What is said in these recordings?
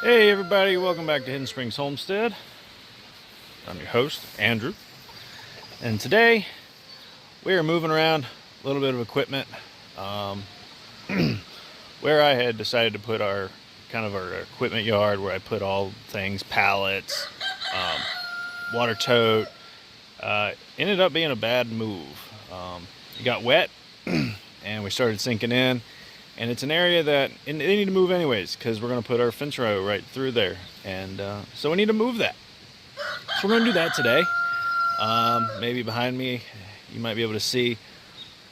Hey everybody, welcome back to Hidden Springs Homestead. I'm your host, Andrew. And today we are moving around a little bit of equipment where I had decided to put our equipment yard where I put all things, pallets, water tote. Ended up being a bad move. It got wet and we started sinking in. And it's an area that they need to move anyways because we're going to put our fence row right through there. And so we need to move that. So we're going to do that today. Maybe behind me, you might be able to see,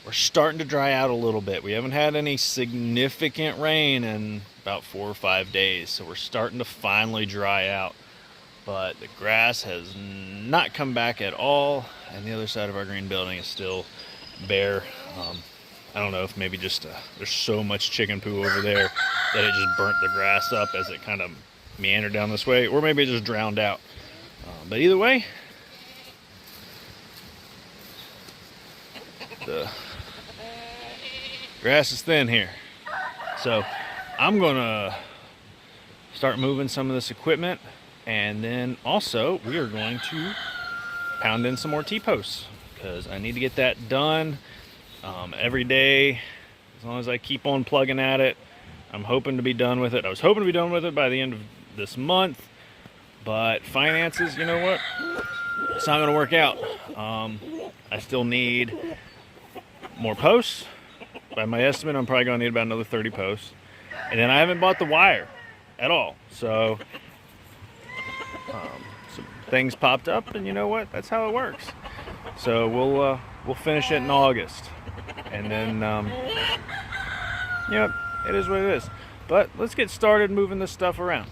we're starting to dry out a little bit. We haven't had any significant rain in about 4 or 5 days. So we're starting to finally dry out. But the grass has not come back at all. And the other side of our green building is still bare. I don't know if maybe just there's so much chicken poo over there that it just burnt the grass up as it kind of meandered down this way, or maybe it just drowned out. But either way, the grass is thin here. So I'm gonna start moving some of this equipment, and then also we are going to pound in some more T-posts because I need to get that done. Every day, as long as I keep on plugging at it, I'm hoping to be done with it. I was hoping to be done with it by the end of this month, but finances, you know what? It's not going to work out. I still need more posts. By my estimate, I'm probably going to need about another 30 posts. And then I haven't bought the wire at all. So, some things popped up, and you know what? That's how it works. So we'll finish it in August. And then, it is what it is. But let's get started moving this stuff around.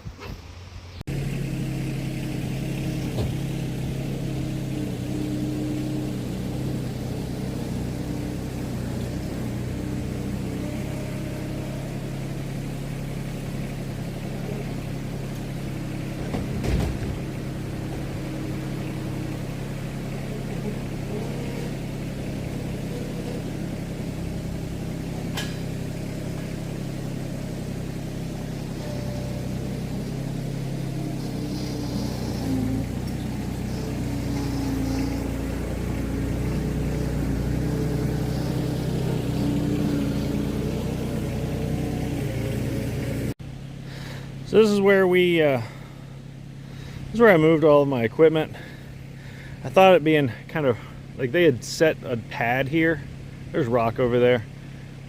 So this is where I moved all of my equipment. I thought it being kind of like they had set a pad here. There's rock over there.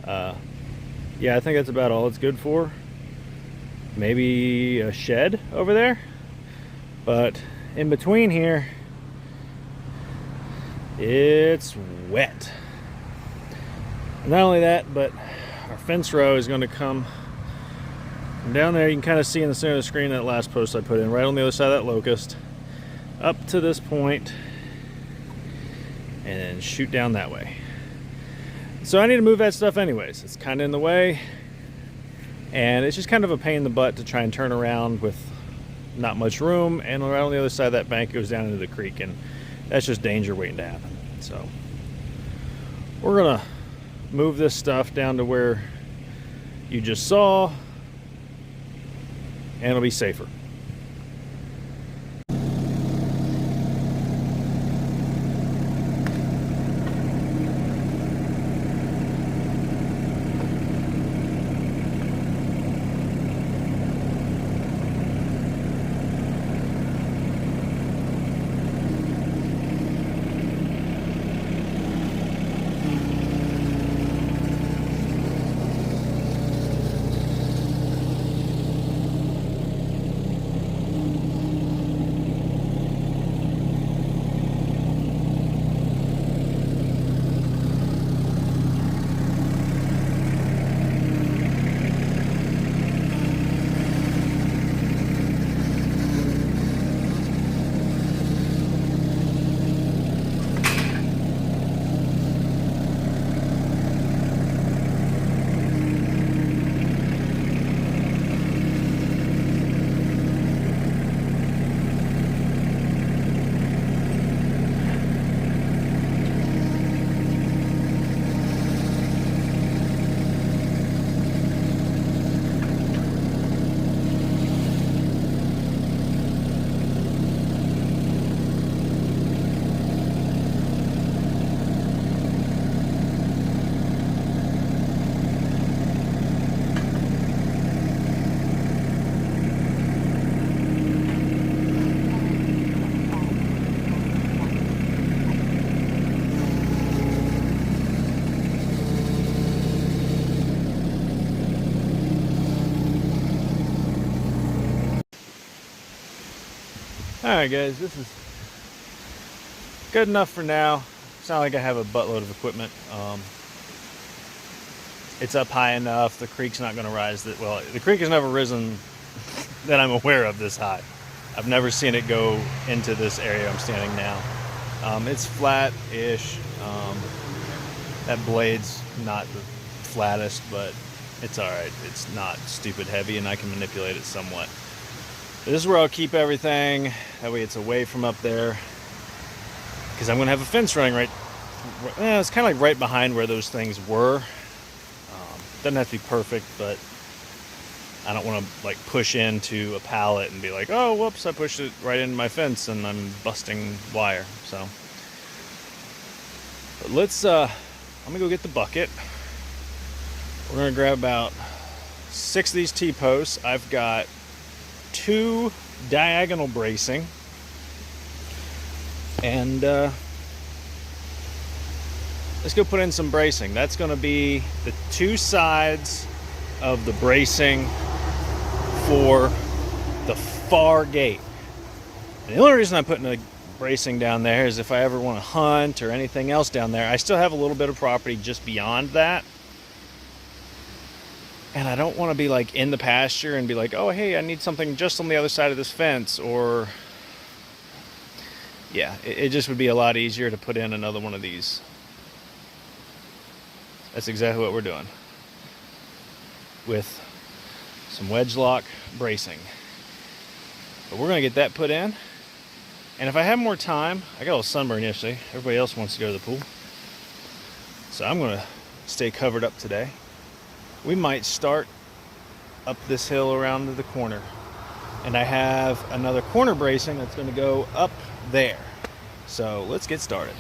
Yeah, I think that's about all it's good for. Maybe a shed over there. But in between here, it's wet. And not only that, but our fence row is going to come down there. You can kind of see in the center of the screen that last post I put in, right on the other side of that locust, up to this point, and then shoot down that way. So I need to move that stuff anyways. It's kind of in the way, and it's just kind of a pain in the butt to try and turn around with not much room, and right on the other side of that bank goes down into the creek, and that's just danger waiting to happen. So we're gonna move this stuff down to where you just saw, and it'll be safer. Alright guys, this is good enough for now. It's not like I have a buttload of equipment. It's up high enough. The creek's not going to rise that well. The creek has never risen that I'm aware of this high. I've never seen it go into this area I'm standing now. It's flat-ish. That blade's not the flattest, but it's alright. It's not stupid heavy, and I can manipulate it somewhat. This is where I'll keep everything. That way it's away from up there. Because I'm going to have a fence running right... it's kind of like right behind where those things were. Doesn't have to be perfect, but I don't want to like push into a pallet and be like, oh, whoops, I pushed it right into my fence and I'm busting wire. So, but let's, I'm gonna go get the bucket. We're gonna grab about 6 of these T-posts. I've got 2 diagonal bracing, and let's go put in some bracing. That's going to be the 2 sides of the bracing for the far gate. And the only reason I'm putting the bracing down there is if I ever want to hunt or anything else down there. I still have a little bit of property just beyond that. And I don't want to be like in the pasture and be like, oh, hey, I need something just on the other side of this fence. Or, yeah, it just would be a lot easier to put in another one of these. That's exactly what we're doing with some wedge lock bracing. But we're going to get that put in. And if I have more time, I got a little sunburn yesterday. Everybody else wants to go to the pool. So I'm going to stay covered up today. We might start up this hill around to the corner. And I have another corner bracing that's going to go up there. So let's get started.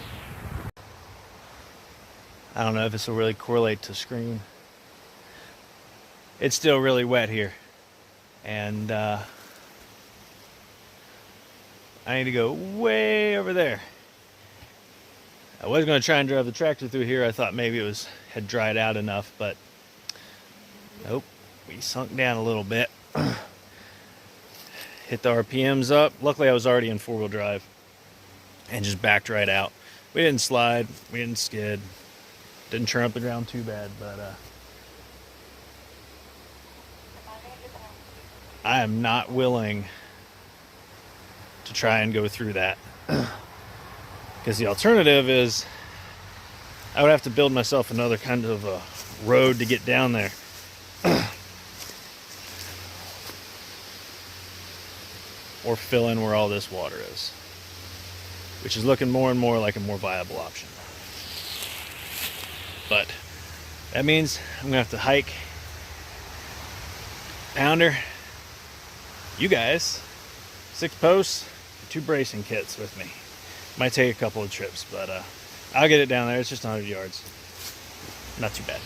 I don't know if this will really correlate to screen. It's still really wet here. And I need to go way over there. I was going to try and drive the tractor through here. I thought maybe it had dried out enough, but nope. We sunk down a little bit. Hit the RPMs up. Luckily I was already in 4-wheel drive and just backed right out. We didn't slide. We didn't skid. Didn't turn up the ground too bad, but I am not willing to try and go through that. Because the alternative is I would have to build myself another kind of a road to get down there. Or fill in where all this water is. Which is looking more and more like a more viable option. But that means I'm gonna have to hike pounder, you guys, 6 posts, 2 bracing kits with me. Might take a couple of trips, but I'll get it down there. It's just 100 yards. Not too bad.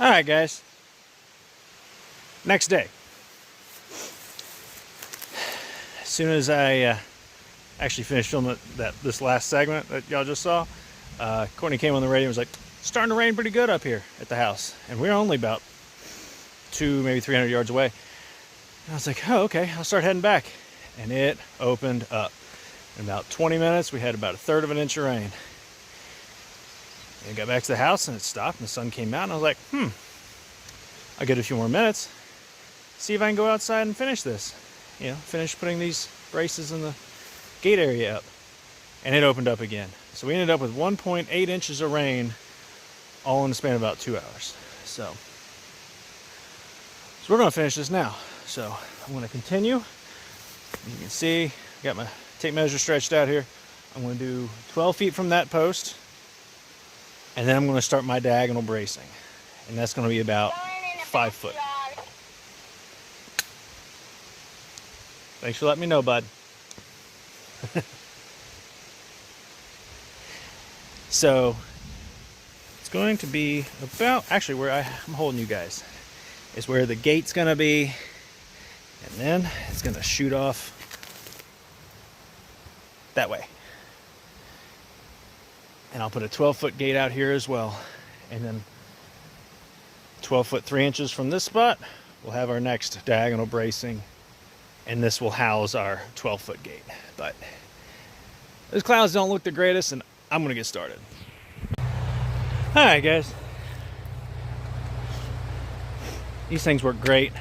All right, guys. Next day. As soon as I actually finished filming this last segment that y'all just saw, Courtney came on the radio and was like, starting to rain pretty good up here at the house. And we're only about 200, maybe 300 yards away. And I was like, oh, okay, I'll start heading back. And it opened up. In about 20 minutes, we had about 1/3 of an inch of rain. And got back to the house and it stopped and the sun came out. And I was like, I'll get a few more minutes. See if I can go outside and finish this. You know, finish putting these braces in the gate area up. And it opened up again. So we ended up with 1.8 inches of rain all in the span of about 2 hours. So we're going to finish this now. So I'm going to continue. You can see, I got my tape measure stretched out here. I'm going to do 12 feet from that post. And then I'm going to start my diagonal bracing. And that's going to be about 5 foot. Thanks for letting me know, bud. So it's going to be about, actually where I'm holding you guys is where the gate's going to be, and then it's going to shoot off that way. And I'll put a 12-foot gate out here as well, and then 12 foot 3 inches from this spot we'll have our next diagonal bracing, and this will house our 12-foot gate. But those clouds don't look the greatest, and I'm gonna get started. All right, guys. These things work great.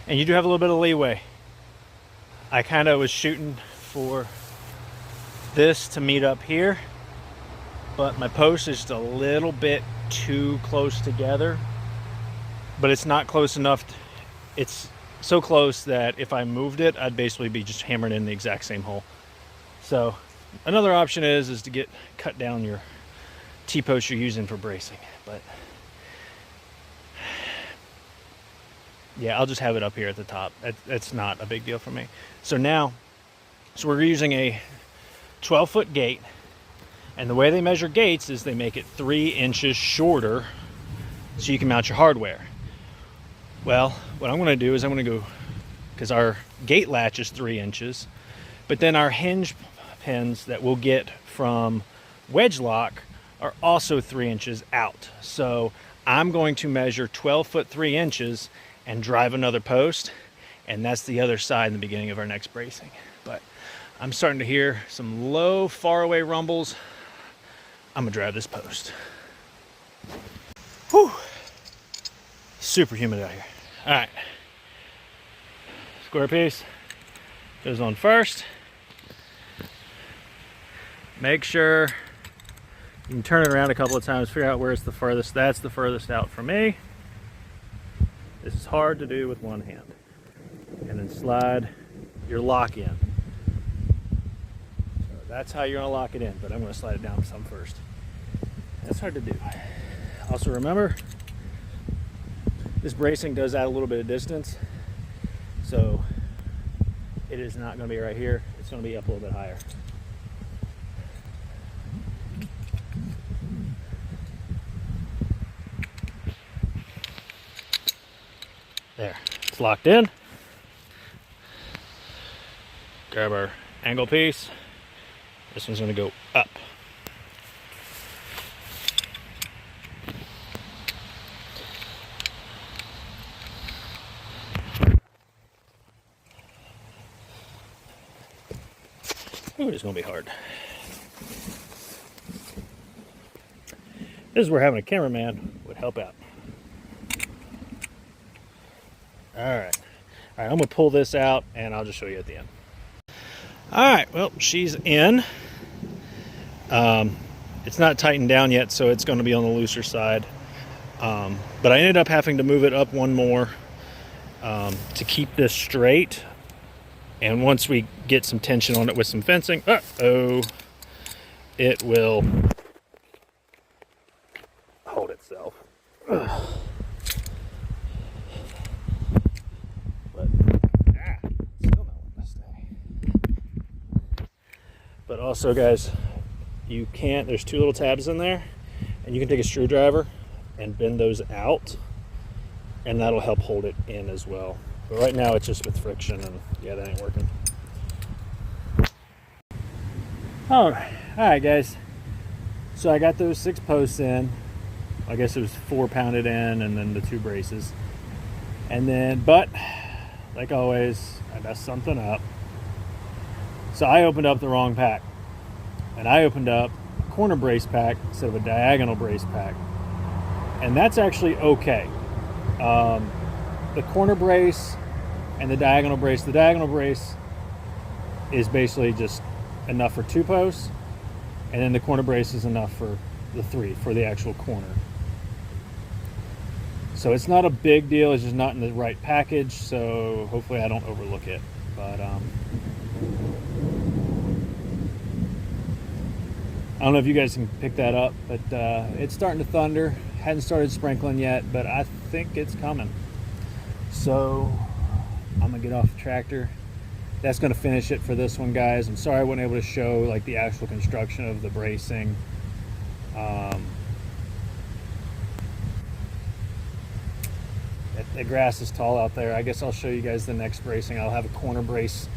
And you do have a little bit of leeway. I kind of was shooting for this to meet up here, but my post is just a little bit too close together, but it's not close enough. It's so close that if I moved it, I'd basically be just hammering in the exact same hole. So another option is to cut down your T-post you're using for bracing, but yeah, I'll just have it up here at the top. That's not a big deal for me. So we're using a 12-foot gate, and the way they measure gates is they make it 3 inches shorter so you can mount your hardware. Well, what I'm gonna do is I'm gonna go, because our gate latch is 3 inches, but then our hinge pins that we'll get from wedge lock are also 3 inches out. So I'm going to measure 12 foot 3 inches and drive another post, and that's the other side in the beginning of our next bracing. But I'm starting to hear some low, far away rumbles. I'm gonna drive this post. Whew. Super humid out here. All right, square piece goes on first. Make sure you can turn it around a couple of times, figure out where it's the furthest. That's the furthest out for me. This is hard to do with one hand. And then slide your lock in. So that's how you're gonna lock it in, but I'm gonna slide it down some first. That's hard to do. Also remember, this bracing does add a little bit of distance. So it is not gonna be right here. It's gonna be up a little bit higher. There, it's locked in. Grab our angle piece. This one's gonna go up. Ooh, it's gonna be hard. This is where having a cameraman would help out. All right, I'm gonna pull this out and I'll just show you at the end. All right, well, she's in. It's not tightened down yet, so it's gonna be on the looser side. But I ended up having to move it up one more to keep this straight. And once we get some tension on it with some fencing, it will hold itself. But also, guys, there's 2 little tabs in there, and you can take a screwdriver and bend those out, and that'll help hold it in as well. But right now it's just with friction, and yeah, that ain't working. All right, guys. So I got those 6 posts in. I guess it was 4 pounded in, and then the 2 braces. And then, but like always, I messed something up. So I opened up the wrong pack, and I opened up a corner brace pack instead of a diagonal brace pack, and that's actually okay. The corner brace and the diagonal brace is basically just enough for 2 posts, and then the corner brace is enough for the 3 for the actual corner. So it's not a big deal, it's just not in the right package, so hopefully I don't overlook it. But I don't know if you guys can pick that up, but it's starting to thunder. Hadn't started sprinkling yet, but I think it's coming. So I'm gonna get off the tractor. That's gonna finish it for this one, guys. I'm sorry I wasn't able to show like the actual construction of the bracing. The grass is tall out there. I guess I'll show you guys the next bracing. I'll have a corner brace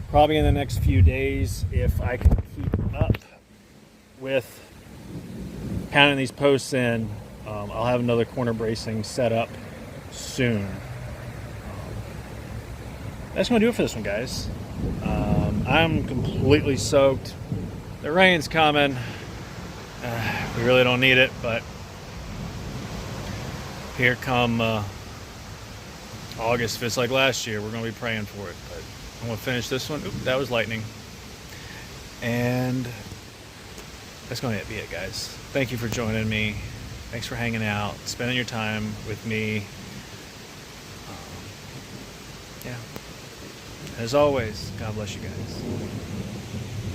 probably in the next few days if I can keep up with pounding these posts in. I'll have another corner bracing set up soon. That's going to do it for this one, guys. I'm completely soaked. The rain's coming. We really don't need it, but here come August. If it's like last year, we're going to be praying for it. But I'm going to finish this one. Oop, that was lightning. And that's going to be it, guys. Thank you for joining me. Thanks for hanging out, spending your time with me. Yeah. As always, God bless you guys.